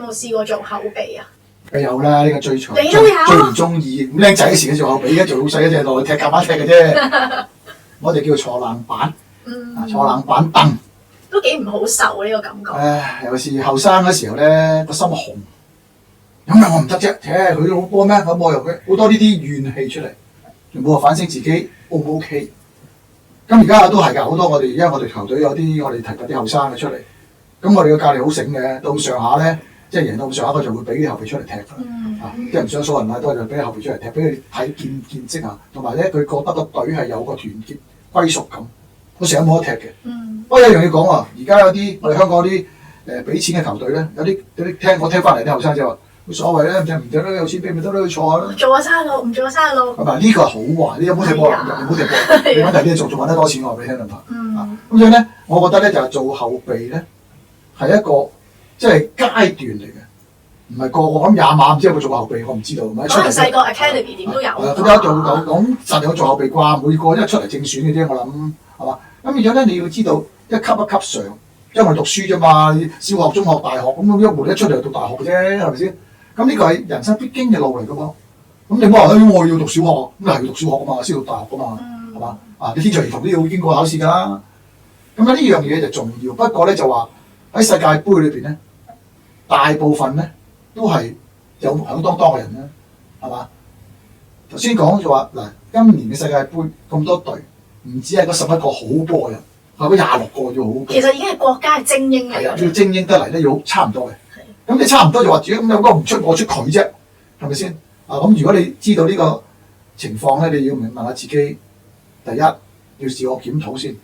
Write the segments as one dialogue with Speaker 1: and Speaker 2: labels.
Speaker 1: 冇試過做後備啊？
Speaker 2: 有啦，呢個最長，
Speaker 1: 你都有
Speaker 2: 最唔中意。咁僆仔嘅時嘅做後備，而家做老細嗰隻落去踢夾板踢嘅啫。我哋叫坐冷板，坐冷板凳。
Speaker 1: 都幾唔好受呢個感覺。
Speaker 2: 尤其是後生嗰時候咧，個心紅。咁啊，我唔得啫，佢好波咩？咁我又好多呢啲怨氣出嚟，冇話反省自己 O 唔 OK。咁而家都係㗎，好多我哋而家我哋球隊有啲我哋提拔啲後生嘅出嚟，咁我哋嘅教練好醒嘅，到上下咧，即係贏到咁上下，佢就會俾啲後備出嚟踢㗎。即係唔想數人啊，都係就俾後備出嚟踢，俾佢睇見識啊，同埋咧佢覺得個隊係有個團結歸屬感。我成日冇得踢嘅。不過有一樣要講喎，而家有啲我哋香港啲俾錢嘅球隊咧，有啲我聽翻嚟啲後生就話冇所謂咧，唔得啦，有錢俾咪得啦，坐下啦。
Speaker 1: 做下生路，唔做下生路。
Speaker 2: 係咪呢個係好壞？你有冇踢波？你冇踢波，你問題你做揾得多錢，我話俾你聽兩排。咁所以咧，我覺得咧就係做後備咧係一個即係階段嚟嘅，唔係個個咁廿萬唔知有冇做過後備，我唔知道。
Speaker 1: 可能細個 academy 點都有。
Speaker 2: 咁有做講實有做後備啩，每個一出嚟正選嘅啫，我諗係嘛？咁變咗咧，你要知道一級一級上，因為我哋讀書啫嘛，小學、中學、大學咁一門一出嚟就讀大學嘅啫，係咪先？咁呢個係人生必經嘅路嚟㗎喎。咁你唔好話我要讀小學，咁係要讀小學㗎嘛，先讀大學㗎嘛，係嘛？你天才兒童都要經過考試㗎啦。咁呢樣嘢就重要。不過咧就話喺世界盃裏邊咧，大部分咧都係有響當當嘅人啦，係嘛？頭先講就話嗱，今年嘅世界盃咁多隊。唔止係嗰11個好波嘅人，係嗰26個要好波。其
Speaker 1: 實已經係國家嘅精英嚟嘅。
Speaker 2: 係啊，要精英得嚟咧，要差唔多嘅。咁你差唔多就話，咁有個唔出我出佢啫，係咪先？咁如果你知道呢個情況咧，你要問下自己，第一要自我檢討先，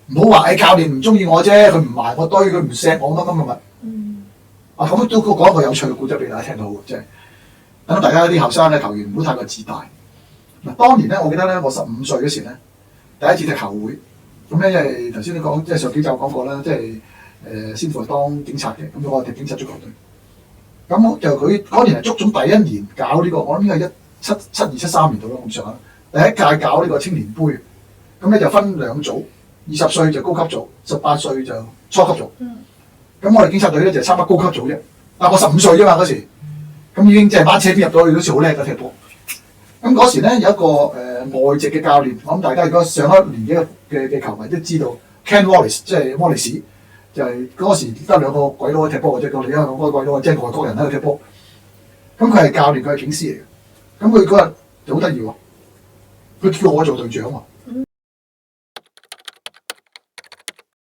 Speaker 2: 唔好話教練唔中意我啫，佢唔埋我堆，佢唔錫我乜乜乜乜。咁都講一個有趣嘅故仔俾大家聽到嘅，即係等大家啲後生嘅球員唔好太過自大。嗱，當年咧，我記得咧，我15歲嗰時咧。第一次踢球會，咁咧因為頭先你講，即係上幾集講過啦，即係先父係當警察嘅，咁我係踢警察足球隊。咁就佢嗰年係足總第一年搞呢個，我諗應該係72、73年度啦咁上下，第一屆搞呢個青年杯，咁咧就分兩組，20歲就高級組，18歲就初級組。咁我哋警察隊咧就參加高級組啫，但我15歲啫嘛嗰時，咁已經即係班車邊入到去都算好叻嘅踢波。咁嗰時咧有一個外籍嘅教練，我諗大家如果上一年嘅球迷都知道 Ken Wallace， 即係摩利士，就係嗰時得兩個鬼佬踢波嘅啫，我哋兩個鬼佬即係外國人喺度踢波。咁佢係教練，佢係警司嚟嘅。咁佢嗰日就好得意喎，佢叫我做隊長喎。